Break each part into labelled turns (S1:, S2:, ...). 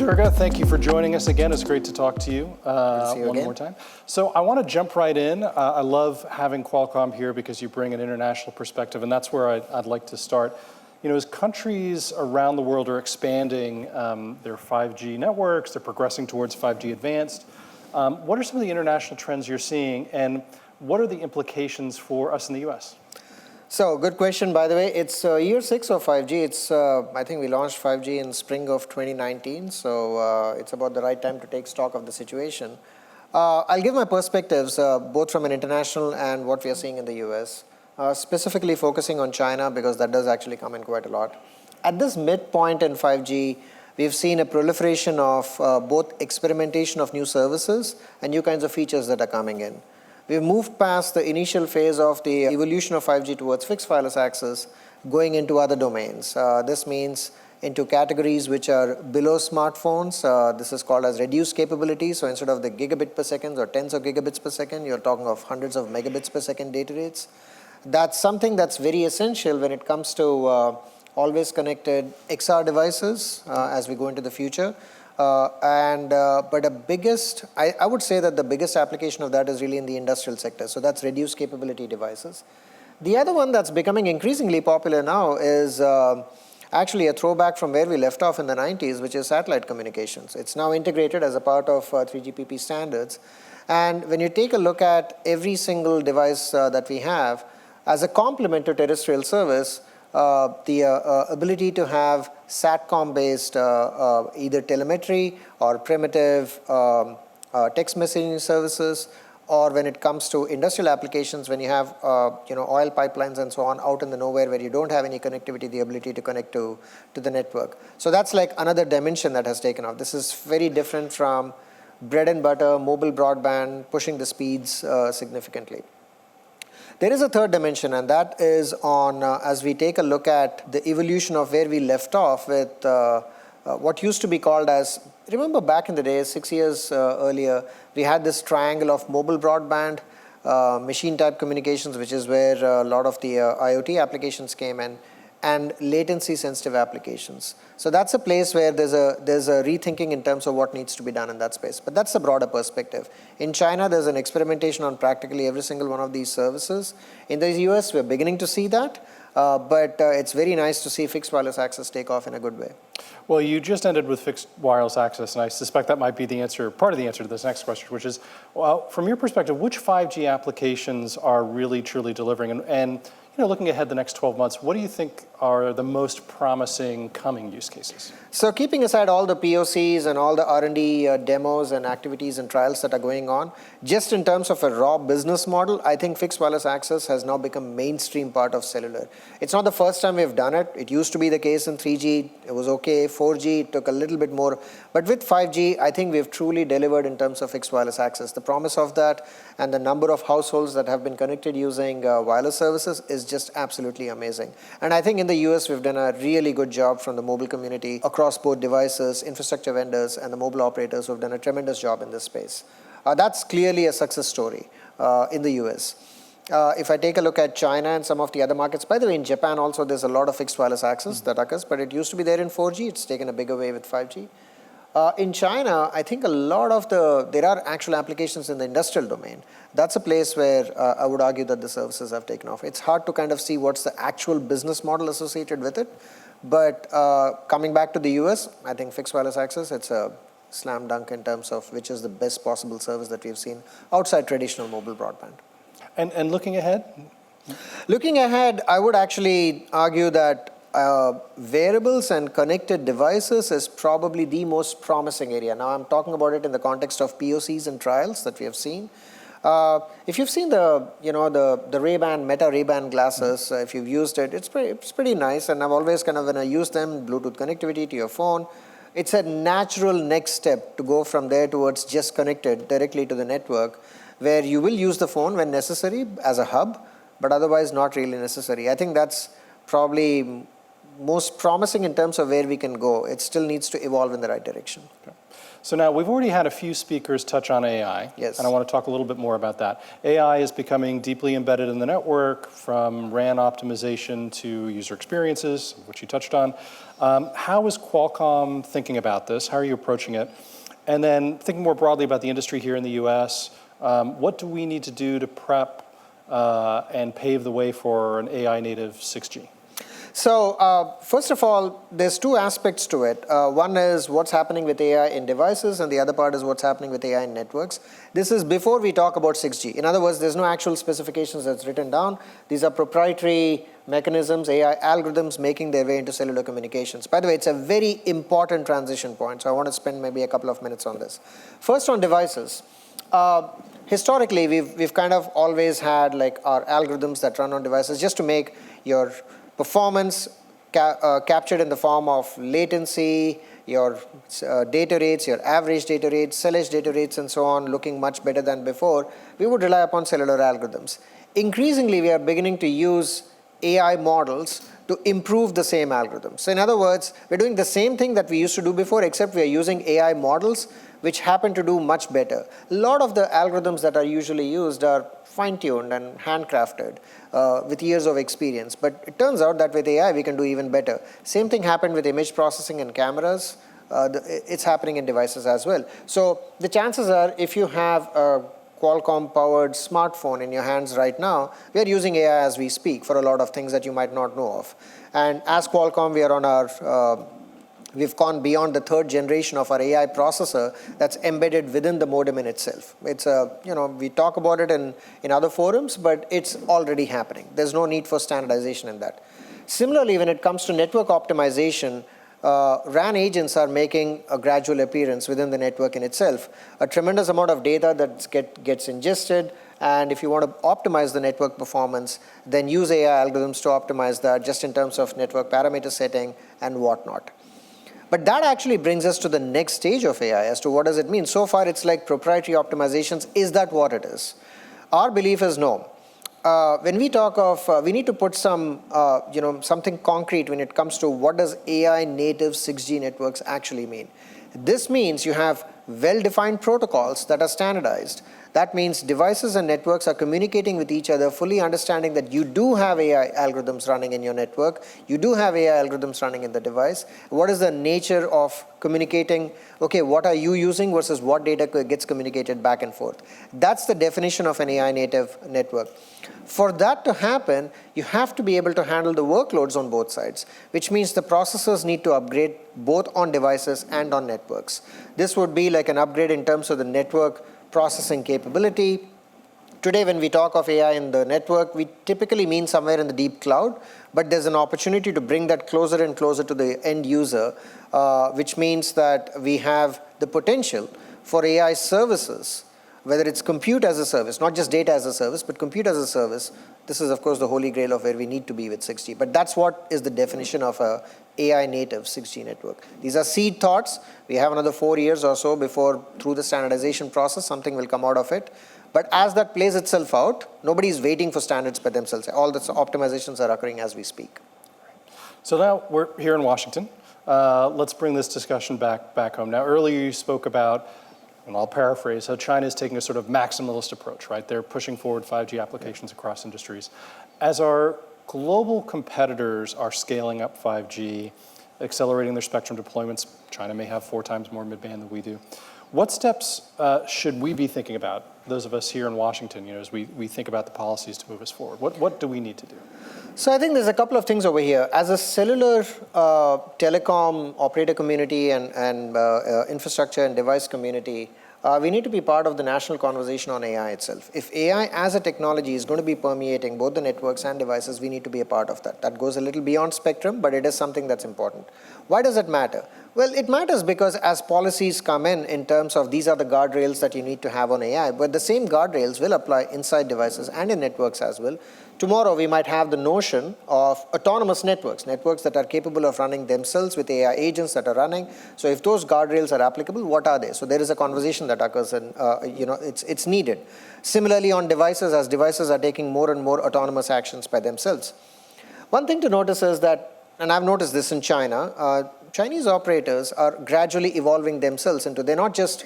S1: Durga, thank you for joining us again. It's great to talk to you, one
S2: again.
S1: more time. So I want to jump right in. I love having Qualcomm here because you bring an international perspective, and that's where I'd like to start. You know, as countries around the world are expanding their 5G networks, they're progressing towards 5G advanced, what are some of the international trends you're seeing, and what are the implications for us in the US?
S2: So, good question, by the way. It's year 6 of 5G. I think we launched 5G in spring of 2019, so it's about the right time to take stock of the situation. I'll give my perspectives, both from an international and what we are seeing in the US, specifically focusing on China, because that does actually come in quite a lot. At this midpoint in 5G, we've seen a proliferation of both experimentation of new services and new kinds of features that are coming in. We've moved past the initial phase of the evolution of 5G towards fixed wireless access, going into other domains. This means into categories which are below smartphones. This is called as reduced capability. So instead of the gigabit per second or tens of gigabits per second, you're talking of hundreds of megabits per second data rates. That's something that's very essential when it comes to always connected XR devices as we go into the future. But I would say that the biggest application of that is really in the industrial sector. So that's reduced capability devices. The other one that's becoming increasingly popular now is actually a throwback from where we left off in the 90s, which is satellite communications. It's now integrated as a part of 3GPP standards. And when you take a look at every single device that we have, as a complement to terrestrial service, the ability to have SATCOM-based either telemetry or primitive text messaging services, or when it comes to industrial applications, when you have oil pipelines and so on out in the nowhere where you don't have any connectivity, the ability to connect to the network. So that's like another dimension that has taken off. This is very different from bread and butter, mobile broadband, pushing the speeds significantly. There is a third dimension, and that is on, as we take a look at the evolution of where we left off with what used to be called as, remember back in the day, 6 years earlier, we had this triangle of mobile broadband, machine type communications, which is where a lot of the IoT applications came in, and latency sensitive applications. So that's a place where there's a rethinking in terms of what needs to be done in that space. But that's a broader perspective. In China, there's an experimentation on practically every single one of these services. In the US, we're beginning to see that. But it's very nice to see fixed wireless access take off in a good way.
S1: Well, you just ended with fixed wireless access, and I suspect that might be the answer, part of the answer to this next question, which is, well, from your perspective, which 5G applications are really, truly delivering? And looking ahead the next 12 months, what do you think are the most promising coming use cases?
S2: So keeping aside all the POCs and all the R&D demos and activities and trials that are going on, just in terms of a raw business model, I think fixed wireless access has now become mainstream part of cellular. It's not the first time we've done it. It used to be the case in 3G. It was okay. 4G, it took a little bit more. But with 5G, I think we've truly delivered in terms of fixed wireless access. The promise of that and the number of households that have been connected using wireless services is just absolutely amazing. And I think in the US, we've done a really good job from the mobile community across both devices, infrastructure vendors, and the mobile operators who have done a tremendous job in this space. That's clearly a success story in the US. If I take a look at China and some of the other markets, by the way, in Japan also, there's a lot of fixed wireless access that occurs, but it used to be there in 4G. It's taken a bigger way with 5G. In China, I think there are actual applications in the industrial domain. That's a place where I would argue that the services have taken off. It's hard to kind of see what's the actual business model associated with it. But coming back to the US, I think fixed wireless access, it's a slam dunk in terms of which is the best possible service that we've seen outside traditional mobile broadband.
S1: And looking ahead?
S2: Looking ahead, I would actually argue that wearables and connected devices is probably the most promising area. Now, I'm talking about it in the context of POCs and trials that we have seen. If you've seen the Ray-Ban, Meta Ray-Ban glasses, if you've used it, it's pretty nice. And I've always kind of, when I use them, Bluetooth connectivity to your phone, it's a natural next step to go from there towards just connected directly to the network, where you will use the phone when necessary as a hub, but otherwise not really necessary. I think that's probably most promising in terms of where we can go. It still needs to evolve in the right direction.
S1: Okay. So now we've already had a few speakers touch on AI,
S2: Yes.
S1: and I want to talk a little bit more about that. AI is becoming deeply embedded in the network, from RAN optimization to user experiences, which you touched on. How is Qualcomm thinking about this? How are you approaching it? And then thinking more broadly about the industry here in the US, what do we need to do to prep and pave the way for an AI native 6G?
S2: So first of all, there's two aspects to it. One is what's happening with AI in devices, and the other part is what's happening with AI in networks. This is before we talk about 6G. In other words, there's no actual specifications that's written down. These are proprietary mechanisms, AI algorithms making their way into cellular communications. By the way, it's a very important transition point, so I want to spend maybe a couple of minutes on this. First, on devices. Historically, we've kind of always had like our algorithms that run on devices just to make your performance captured in the form of latency, your data rates, your average data rates, cell-edge data rates, and so on, looking much better than before. We would rely upon cellular algorithms. Increasingly, we are beginning to use AI models to improve the same algorithms. So in other words, we're doing the same thing that we used to do before, except we are using AI models which happen to do much better. A lot of the algorithms that are usually used are fine-tuned and handcrafted with years of experience. But it turns out that with AI, we can do even better. Same thing happened with image processing and cameras. It's happening in devices as well. So the chances are, if you have a Qualcomm-powered smartphone in your hands right now, we are using AI as we speak for a lot of things that you might not know of. And as Qualcomm, we are on our we've gone beyond the third generation of our AI processor that's embedded within the modem in itself. It's we talk about it in other forums, but it's already happening. There's no need for standardization in that. Similarly, when it comes to network optimization, RAN agents are making a gradual appearance within the network in itself. A tremendous amount of data that gets ingested, and if you want to optimize the network performance, then use AI algorithms to optimize that just in terms of network parameter setting and whatnot. But that actually brings us to the next stage of AI as to what does it mean. So far, it's like proprietary optimizations. Is that what it is? Our belief is no. When we talk of, we need to put something concrete when it comes to what does AI native 6G networks actually mean. This means you have well-defined protocols that are standardized. That means devices and networks are communicating with each other, fully understanding that you do have AI algorithms running in your network, you do have AI algorithms running in the device. What is the nature of communicating? Okay, what are you using versus what data gets communicated back and forth? That's the definition of an AI native network. For that to happen, you have to be able to handle the workloads on both sides, which means the processors need to upgrade both on devices and on networks. This would be like an upgrade in terms of the network processing capability. Today, when we talk of AI in the network, we typically mean somewhere in the deep cloud, but there's an opportunity to bring that closer and closer to the end user, which means that we have the potential for AI services, whether it's compute as a service, not just data as a service, but compute as a service. This is, of course, the holy grail of where we need to be with 6G. But that's what is the definition of a AI native 6G network. These are seed thoughts. We have another 4 years or so before, through the standardization process, something will come out of it. But as that plays itself out, nobody is waiting for standards by themselves. All the optimizations are occurring as we speak.
S1: So now we're here in Washington. Let's bring this discussion back home. Now, earlier you spoke about, and I'll paraphrase, how China is taking a sort of maximalist approach, right? They're pushing forward 5G applications across industries. As our global competitors are scaling up 5G, accelerating their spectrum deployments, China may have 4 times more mid-band than we do. What steps should we be thinking about, those of us here in Washington, as we think about the policies to move us forward? What do we need to do?
S2: So I think there's a couple of things over here. As a cellular telecom operator community and infrastructure and device community, we need to be part of the national conversation on AI itself. If AI as a technology is going to be permeating both the networks and devices, we need to be a part of that. That goes a little beyond spectrum, but it is something that's important. Why does it matter? Well, it matters because as policies come in terms of these are the guardrails that you need to have on AI, but the same guardrails will apply inside devices and in networks as well. Tomorrow, we might have the notion of autonomous networks, networks that are capable of running themselves with AI agents that are running. So if those guardrails are applicable, what are they? So there is a conversation that occurs and it's needed. Similarly, on devices, as devices are taking more and more autonomous actions by themselves. One thing to notice is that and I've noticed this in China, Chinese operators are gradually evolving themselves into, they're not just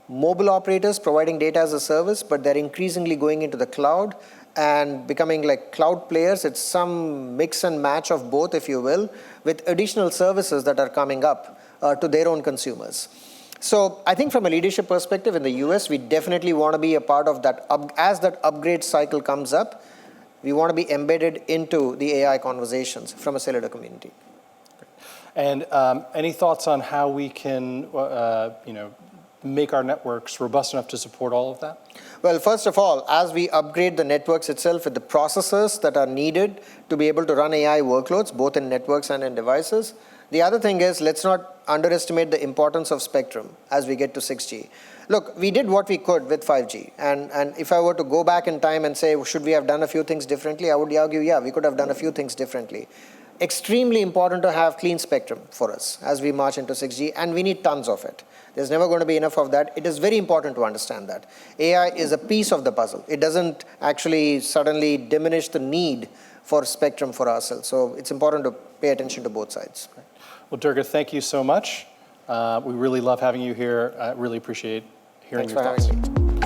S2: mobile operators providing data as a service, but they're increasingly going into the cloud and becoming like cloud players. It's some mix and match of both, if you will, with additional services that are coming up to their own consumers. So I think from a leadership perspective in the US, we definitely want to be a part of that. As that upgrade cycle comes up, we want to be embedded into the AI conversations from a cellular community.
S1: And any thoughts on how we can, make our networks robust enough to support all of that?
S2: Well, first of all, as we upgrade the networks itself with the processors that are needed to be able to run AI workloads, both in networks and in devices, the other thing is, let's not underestimate the importance of spectrum as we get to 6G. Look, we did what we could with 5G. And if I were to go back in time and say, should we have done a few things differently? I would argue, yeah, we could have done a few things differently. Extremely important to have clean spectrum for us as we march into 6G, and we need tons of it. There's never going to be enough of that. It is very important to understand that. AI is a piece of the puzzle. It doesn't actually suddenly diminish the need for spectrum for ourselves. So it's important to pay attention to both sides.
S1: Well, Durga, thank you so much. We really love having you here. I really appreciate hearing your thoughts.
S2: Thanks for having me.